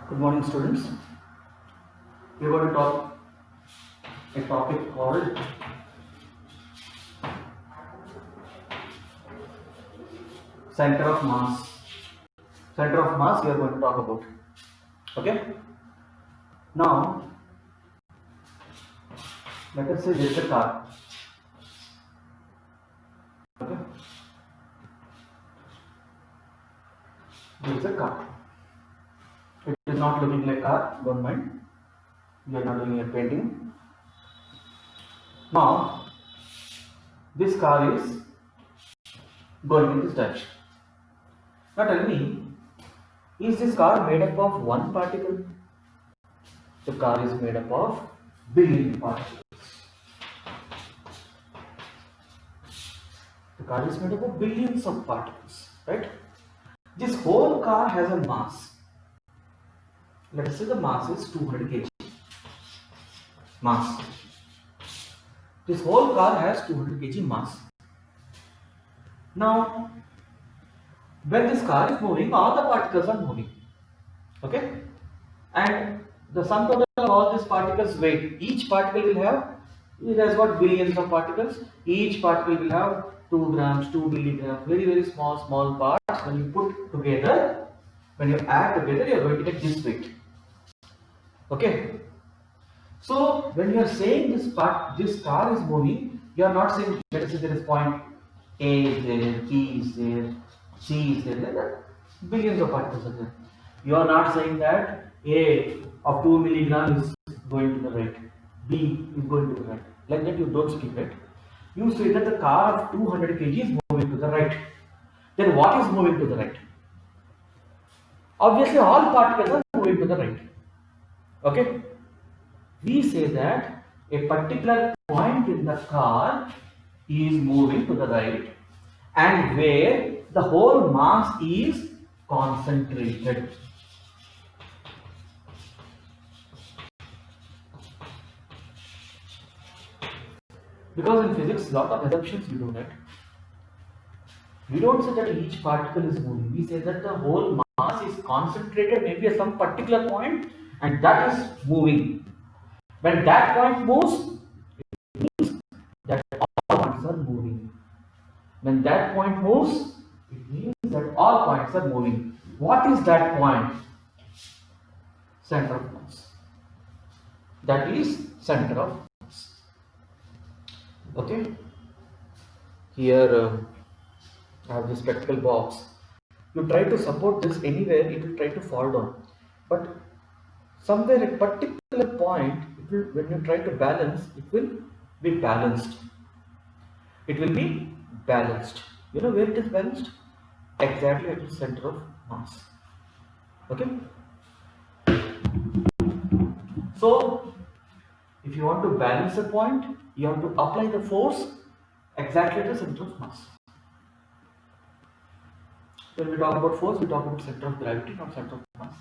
Good morning, students. We are going to talk a topic called center of mass. Center of mass we are going to talk about. Okay. Now, let us say there is a car. Okay. There is a car. It is not looking like a car. Don't mind. We are not doing a painting. Now, this car is going in this direction. Now tell me, is this car made up of one particle? The car is made up of billion particles. The car is made up of billions of particles, right? This whole car has a mass. Let us say the mass is 200 kg. Mass. This whole car has 200 kg mass. Now, when this car is moving, all the particles are moving. Okay? And the sum total of all these particles weight. Each particle will have, it has got billions of particles. Each particle will have 2 grams, 2 milligrams, very, very small parts. When you put together, when you add together, you are going to get this weight. Okay? So, when you are saying this car is moving, you are not saying, let us say there is point A is there, B is there, C is there, like that. Billions of particles are there. You are not saying that A of 2 milligram is going to the right, B is going to the right. Like that you don't speak, right? You say that the car of 200 kg is moving to the right. Then what is moving to the right? Obviously all particles are moving to the right. Okay? We say that a particular point in the car is moving to the right and where the whole mass is concentrated. Because in physics, lot of assumptions we do that. We don't say that each particle is moving. We say that the whole mass is concentrated maybe at some particular point and that is moving. When that point moves, it means that all points are moving. When that point moves, it means that all points are moving. What is that point? Center of mass. That is center of mass. Okay. Here I have this spectacle box. You try to support this anywhere, it will try to fall down. But somewhere at a particular point, when you try to balance, it will be balanced. It will be balanced. You know where it is balanced? Exactly at the center of mass. Okay? So, if you want to balance a point, you have to apply the force exactly at the center of mass. When we talk about force, we talk about center of gravity, not center of mass.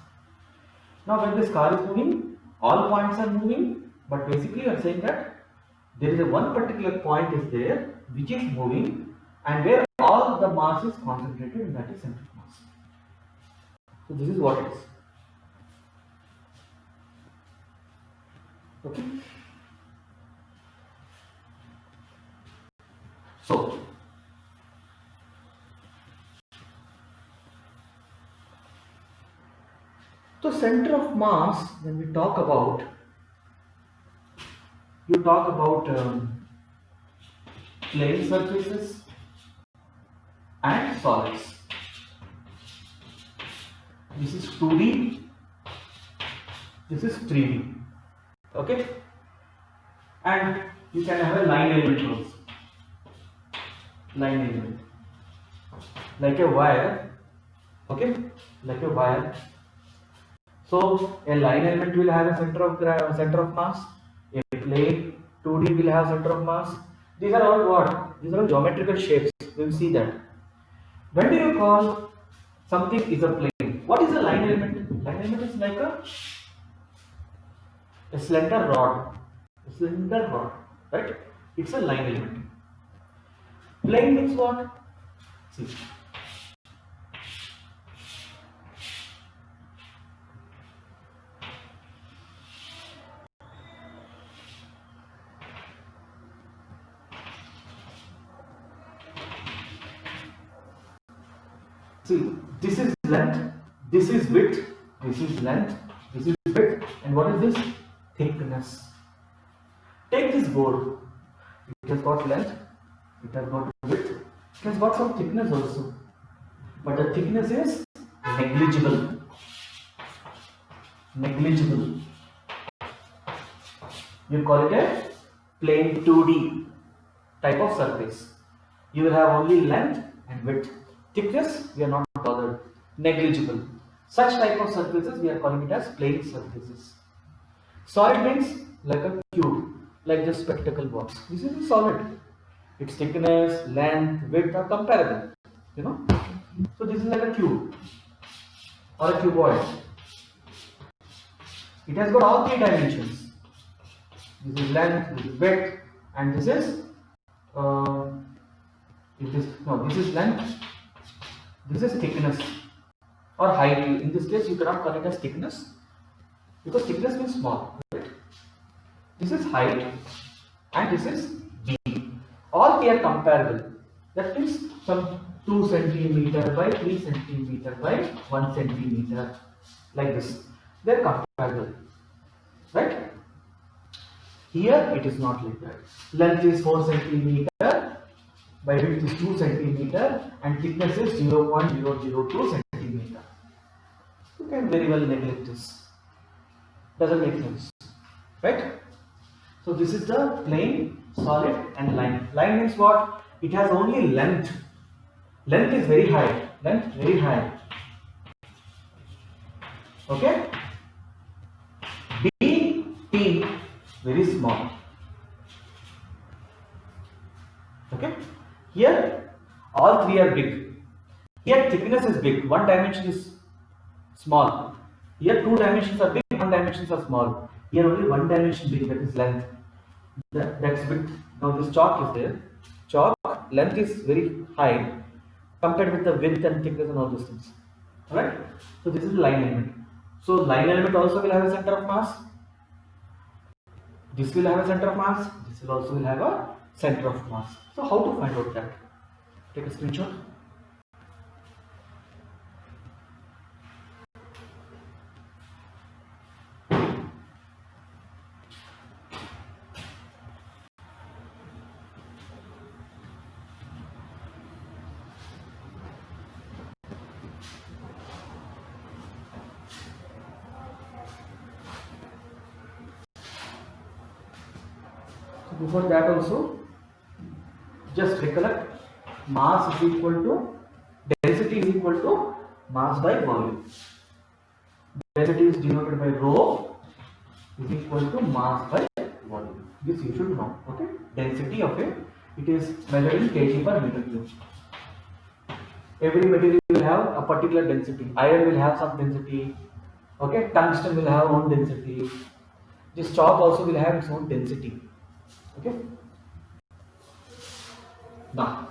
Now, when this car is moving, all points are moving, but basically you are saying that there is a one particular point is there which is moving and where all the mass is concentrated and that is center of mass. So, this is what it is. Okay. So, the center of mass, when we talk about, you talk about plane surfaces and solids. This is 2D, this is 3D. Okay? And you can have a line element also. Line element. Like a wire. Okay? Like a wire. So a line element will have a center of mass. A plane 2D will have center of mass. These are all what? These are all geometrical shapes. We will see that. When do you call something is a plane? What is a line element? Line element is like a slender rod. A slender rod, right? It's a line element. Plane means what? See. See, this is length, this is width, this is length, this is width, and what is this? Thickness. Take this board. It has got length, it has got width, it has got some thickness also. But the thickness is negligible. Negligible. You call it a plain 2D type of surface. You will have only length and width. Thickness, we are not bothered. Negligible. Such type of surfaces, we are calling it as plain surfaces. Solid means like a cube, like the spectacle box. This is a solid. Its thickness, length, width are comparable. You know. So this is like a cube or a cuboid. It has got all three dimensions. This is length, this is width, and this is this is length, this is thickness or height. In this case, you cannot call it as thickness because thickness means small. Right? This is height and this is b. All three are comparable. That means some 2 centimeter by 3 centimeter by 1 centimeter, like this. They are comparable, right? Here it is not like that. Length is 4 centimeter by width is 2 centimeter and thickness is 0.002 centimeter. You can very well neglect this. Doesn't make sense, right? So this is the plane, solid, and line. Line means what? It has only length. Length is very high. Length very high. Okay. B very small. Okay. Here all three are big. Here thickness is big. One dimension is small. Here two dimensions are big. One dimensions are small. Here only one dimension big. That is length. That's width. Now this chalk is there. Chalk length is very high compared with the width and thickness and all those things. Alright. So this is the line element. So line element also will have a center of mass. This will have a center of mass. This will also have a center of mass. So how to find out that? Take a screenshot. Before that also, just recollect, mass is equal to, density is equal to mass by volume. Density is denoted by rho is equal to mass by volume. This you should know. Okay. Density of it is measured in kg per meter cube. Every material will have a particular density. Iron will have some density. Okay. Tungsten will have own density. This chalk also will have its own density. Okay. Now,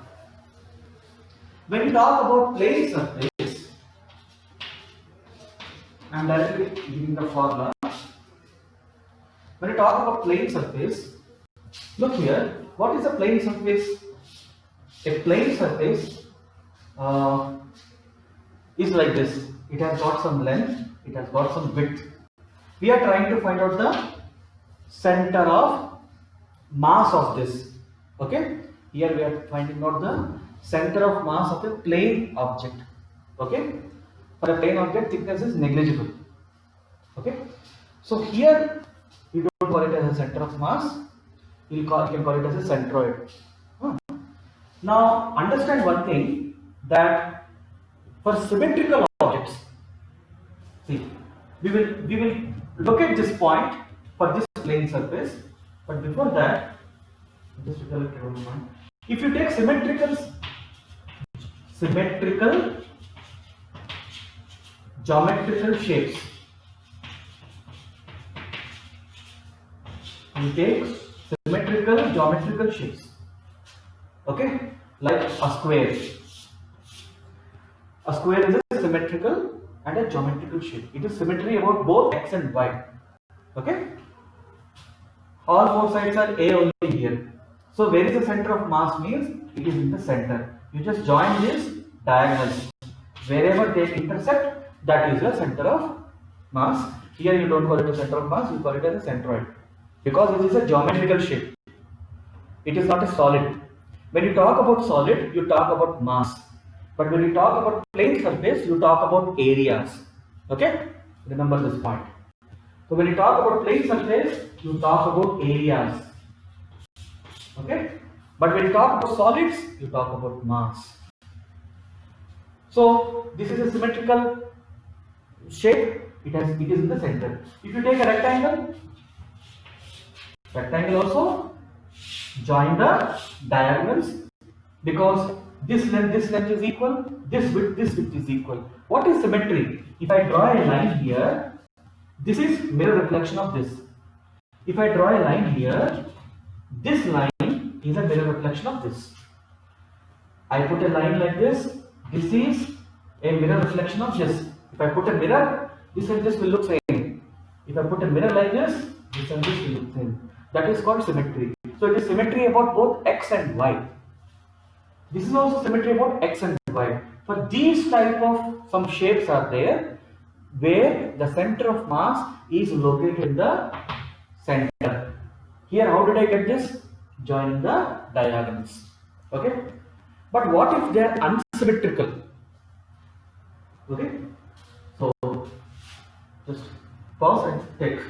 when we talk about plane surface, I am directly giving the formula. When we talk about plane surface, look here. What is a plane surface? A plane surface is like this. It has got some length. It has got some width. We are trying to find out the center of mass of this. Okay, here we are finding out the center of mass of a plane object. Okay, for a plane object thickness is negligible. Okay, so here we don't call it as a center of mass, you can call it as a centroid. Now understand one thing, that for symmetrical objects, see, we will look at this point for this plane surface. But before that, just recollect your own mind. If you take symmetrical geometrical shapes, you take symmetrical geometrical shapes. Okay, like a square. A square is a symmetrical and a geometrical shape. It is symmetry about both x and y. Okay. All four sides are A only here. So where is the center of mass means it is in the center. You just join these diagonals. Wherever they intersect, that is the center of mass. Here you don't call it a center of mass, you call it as a centroid, because it is a geometrical shape. It is not a solid. When you talk about solid, you talk about mass. But when you talk about plane surface, you talk about areas. Okay? Remember this point. So when you talk about plane surface, you talk about areas. Okay? But when you talk about solids, you talk about mass. So this is a symmetrical shape. It is in the center. If you take a rectangle also join the diagonals, because this length is equal, this width is equal. What is symmetry? If I draw a line here, this is mirror reflection of this. If I draw a line here, this line is a mirror reflection of this. I put a line like this is a mirror reflection of this. If I put a mirror, this and this will look same. If I put a mirror like this and this will look same. That is called symmetry. So it is symmetry about both x and y. This is also symmetry about x and y. For these type of some shapes are there where the center of mass is located in the center. Here, how did I get this? Join the diagonals. Okay. But what if they are unsymmetrical? Okay. So just pause and take.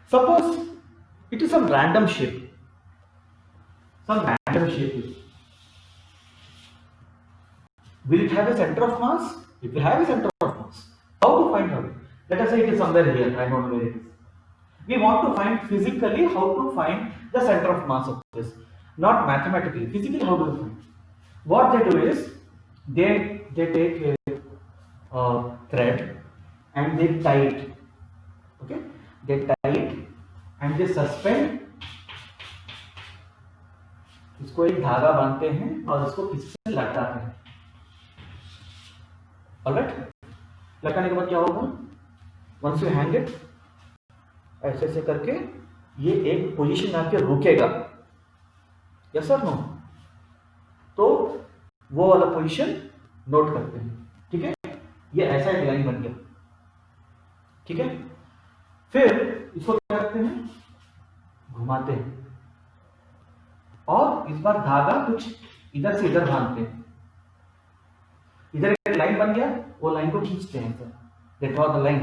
Suppose it is some random shape. Will it have a center of mass? It will have a center of mass. How to find out? Let us say it is somewhere here. I don't know where it is. We want to find physically how to find the center of mass of this. Not mathematically. Physically, how do you find? What they do is they take a thread and they tie it. Okay? They tie it and they suspend. इसको एक धागा बांधते हैं और इसको किसी से लटकाते हैं. ऑलराइट, लटकाने के बाद क्या होगा? वंस यू हैंग इट, ऐसे ऐसे करके ये एक पोजीशन आके रुकेगा. यस और नो? तो वो वाला पोजीशन नोट करते हैं. ठीक है, ये ऐसा एक लाइन बन गया. ठीक है, फिर इसको क्या करते हैं? घुमाते हैं और इस बार धागा कुछ इधर से इधर बांधते हैं. इधर एक लाइन बन गया, वो लाइन को खींचते हैं. Sir they draw the line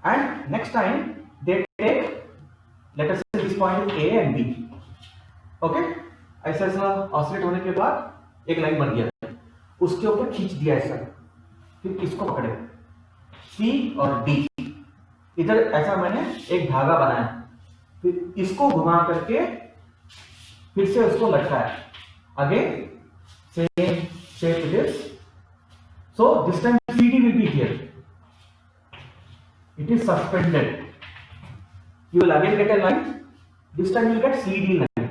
and next time they take, let us say this point A and B. Okay, ऐसा ऐसा ऑसिलेट होने के बाद एक लाइन बन गया, उसके ऊपर खींच दिया ऐसा. फिर इसको पकड़े C और D. इधर ऐसा मैंने एक धागा बनाया, फिर इसको घुमा करके फिर से उसको लटकाया. Again same shape it is. So this time CD will be here. It is suspended. You will again get a line. This time you will get CD line.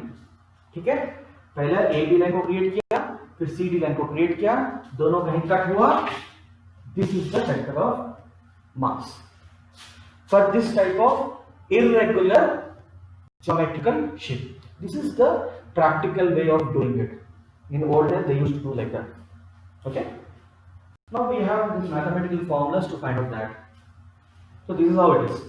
ठीक है, पहले AB लाइन को क्रिएट किया, फिर CD line को create किया, दोनों कहीं कट हुआ. This is the center of mass. For this type of irregular geometrical shape. This is the practical way of doing it. In old days they used to do like that. Okay. Now we have these mathematical formulas to find out that. So this is how it is.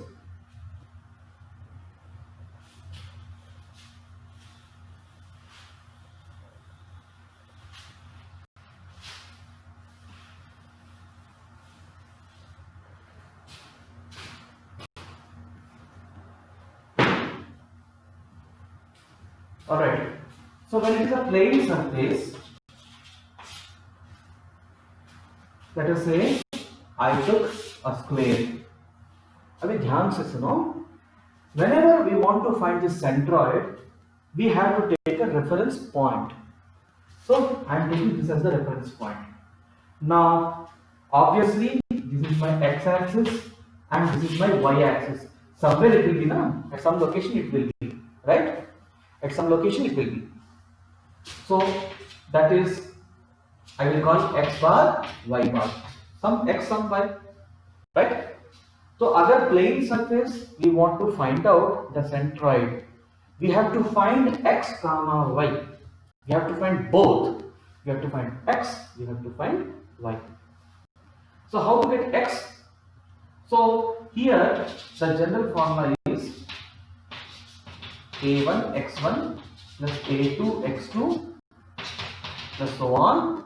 Alright, so when it is a plane surface, let us say I took a square. अभी ध्यान से सुनो, whenever we want to find the centroid, we have to take a reference point. So I am taking this as the reference point. Now, obviously, this is my x-axis and this is my y-axis. Somewhere it will be, na? At some location it will be, right? At some location it will be. So that is, I will call x bar, y bar. Some x, some y, right? So other plane surface, we want to find out the centroid. we have to find x comma y. We have to find both. We have to find x, we have to find y. So how to get x? So here the general formula is a1 x1 plus a2 x2 plus so on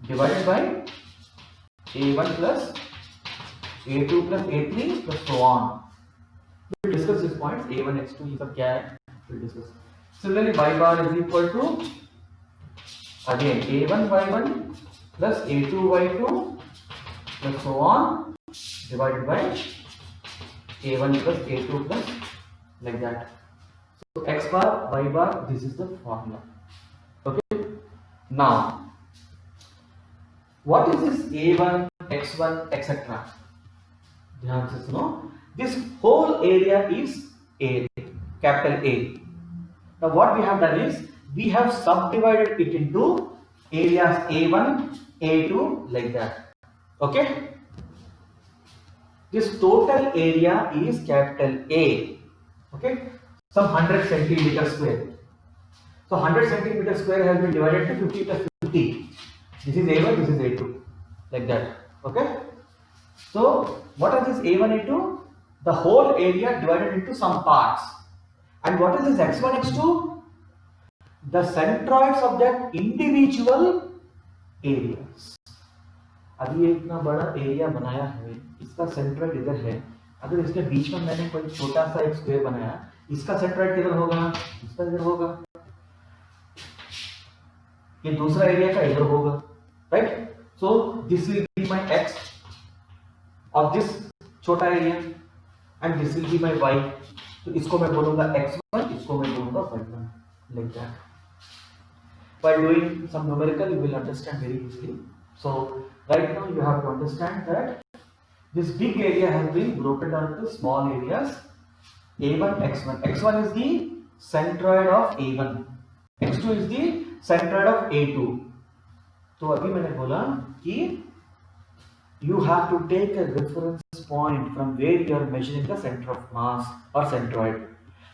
divided by a1 plus a2 plus a3 plus so on. We will discuss these points. a1 x2 ये सब क्या है we will discuss. Similarly y bar is equal to again a1 y1 plus a2 y2 plus so on divided by a1 plus a2 plus like that. So x bar y bar, this is the formula. Okay, now what is this a1 x1 etc. ध्यान से सुनो. This whole area is A, capital A. Now what we have done is we have subdivided it into areas A1, A2 like that. Okay. This total area is capital A. Okay. Some 100 centimeter square. So 100 centimeter square has been divided to 50 plus 50. This is A1, this is A2 like that. Okay. So what are this A1, A2? The whole area divided into some parts. And what is this x1, x2? The centroids of that individual areas. अभी ये इतना बड़ा area बनाया है, इसका centroid इधर है. अगर इसके बीच में मैंने कोई छोटा सा एक स्क्वायर बनाया, इसका सेंट्रॉइड किधर होगा? इसका इधर होगा. ये दूसरा एरिया का इधर होगा, right? So this will be my x of this छोटा area and this will be my y. तो इसको मैं बोलूंगा x1, इसको मैं बोलूंगा y1 like that. By doing some numerical you will understand very easily. So right now you have to understand that this big area has been broken down into small areas. A1 x1. x1 is the centroid of A1. x2 is the centroid of A2. तो अभी मैंने बोला कि you have to take a reference point from where you are measuring the center of mass or centroid.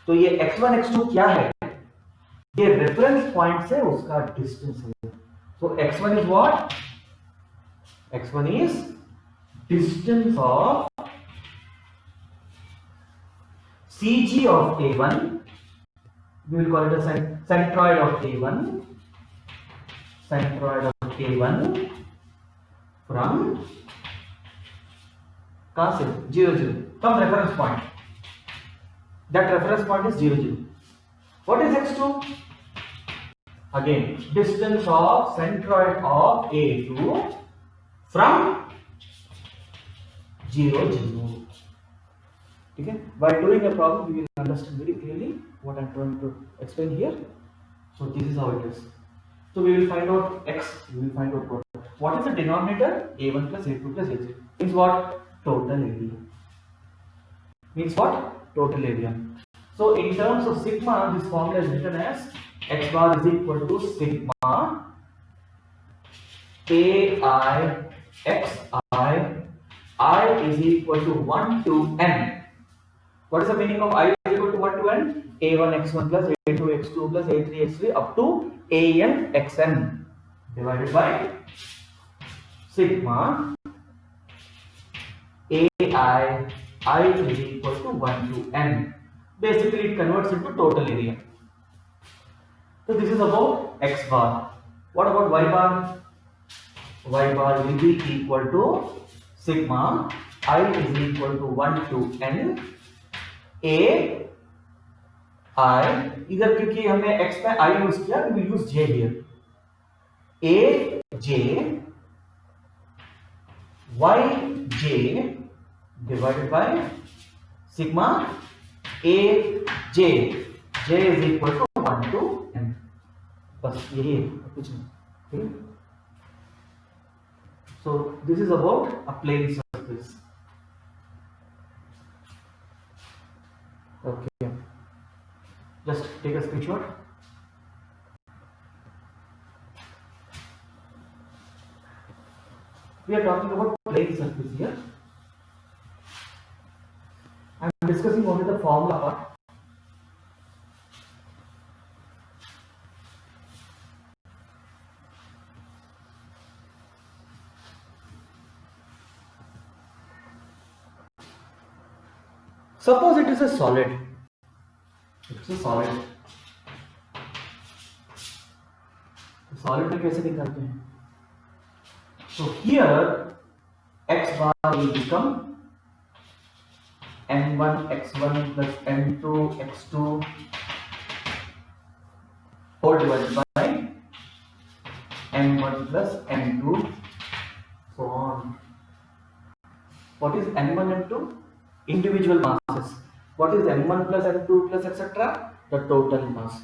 तो ये x1 x2 क्या है? ये reference point से उसका distance है. So x1 is what? x1 is distance of CG of A1. We will call it a centroid of A1. Centroid of A1 from कहां से 0 0 from reference point. That reference point is 0 0. What is x2? Again, distance of centroid of A2 from 0 0. ठीक है? By doing a problem, we will understand very clearly what I am trying to explain here. So this is how it is. So we will find out x. We will find out what is the denominator? A1 plus A2 plus A3 means what? Total area. Means what? Total area. So in terms of sigma, this formula is written as x bar is equal to sigma ai I is equal to 1 to n. What is the meaning of I is equal to 1 to n? A1 x1 plus A2 x2 plus A3 x3 up to an xn divided by sigma ai is equal to 1 to n. Basically it converts into total area. So this is about x bar. What about y bar? Y bar will be equal to sigma I is equal to 1 to n a I. इधर क्योंकि हमने x में I use किया, तो we use j here. a j y j divided by sigma a j. j is equal to 1 to n. बस यही है, कुछ नहीं. So this is about a plane surface. Okay, just take a screenshot. We are talking about plane surface here. I am discussing only the formula part. Suppose it is a solid. It's a solid. Solid में कैसे निकालते हैं? So here x bar will become m1 x1 plus m2 x2 whole divided by m1 plus m2 so on. What is m1 m2? Individual masses. What is m1 plus m2 plus etc.? The total mass.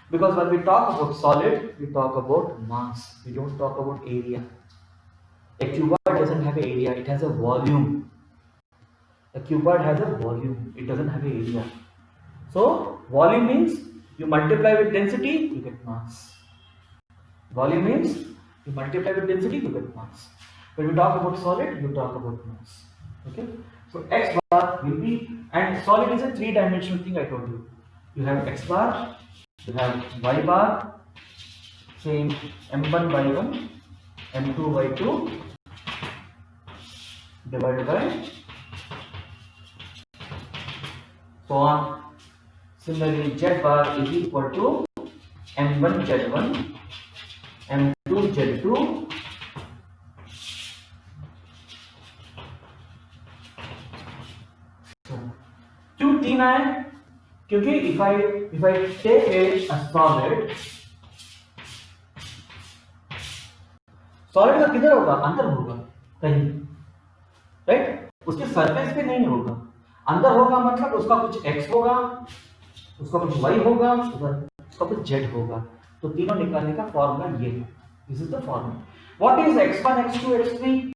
Because when we talk about solid, we talk about mass. We don't talk about area. A cuboid doesn't have an area, it has a volume. A cuboid has a volume, it doesn't have an area. So, volume means you multiply with density, you get mass. Volume means you multiply with density, you get mass. When we talk about solid, you talk about mass. Okay? So, x bar will be, and solid is a three-dimensional thing I told you. You have x bar, you have y bar, same m1 by 1, m2 by 2 divided by so on. Similarly, z bar is equal to m1 z1, m2 z2 क्यों तीन आए? क्योंकि if I take a solid का किधर होगा? अंदर होगा कहीं, राइट? उसके सरफेस पे नहीं होगा, अंदर होगा मतलब उसका कुछ x होगा, उसका कुछ y होगा, उसका कुछ z होगा. तो तीनों निकालने का फॉर्मूला ये है. This is the formula. What is x1 x2 x3?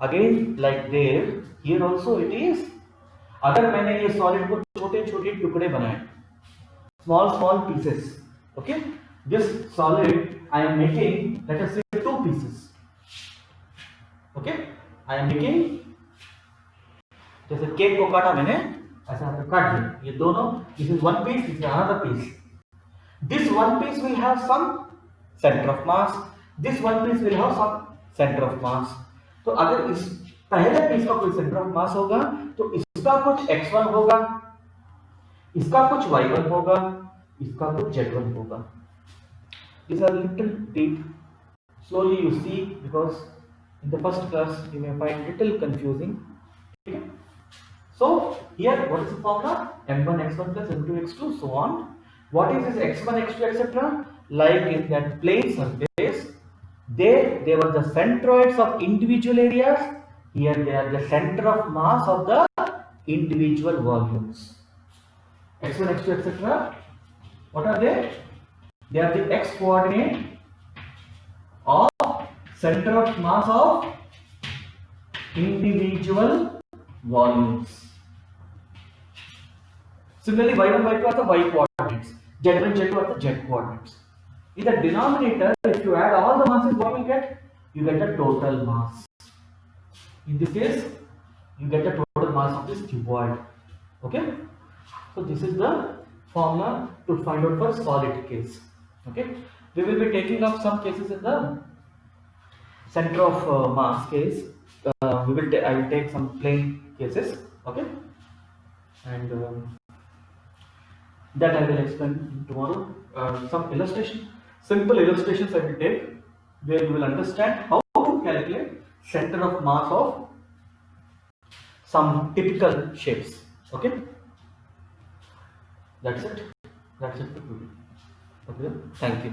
Again like there here also it is. अगर मैंने ये सॉलिड को छोटे छोटे टुकड़े बनाए, small pieces, okay, this solid I am making, let us say, 2 pieces, okay, I am making, जैसे cake को काटा मैंने ऐसा काट दिया, ये दोनों, this is one piece, this is another piece. This one piece will have some center of mass, this one piece will have some center of mass. तो अगर इस पहले पीस का कोई सेंटर ऑफ मास होगा तो इसका कुछ x1 होगा, इसका कुछ y1 होगा, इसका कुछ z1 होगा. These are little deep. Slowly you see, because in the first class you may find little confusing. Okay? So here what is the formula? m1 x1 plus m2 x2 so on. What is this x1 x2 etc.? Like in that plane surface, they were the centroids of individual areas. Here they are the center of mass of the individual volumes. x1 x2 etc. What are they? They are the x coordinate of center of mass of individual volumes. Similarly, y1 y2 are the y coordinates, z1 z2 are the z coordinates. In the denominator, if you add all the masses, what you get? You get the total mass. In this case, you get the total mass of this cuboid. Okay? So this is the formula to find out for solid case. Okay? We will be taking up some cases in the center of mass case. I will take some plane cases. Okay? And that I will explain tomorrow. Some illustration, simple illustrations I will take, where you will understand how to calculate center of mass of some typical shapes. Okay? That's it. That's it for today. Okay? Thank you.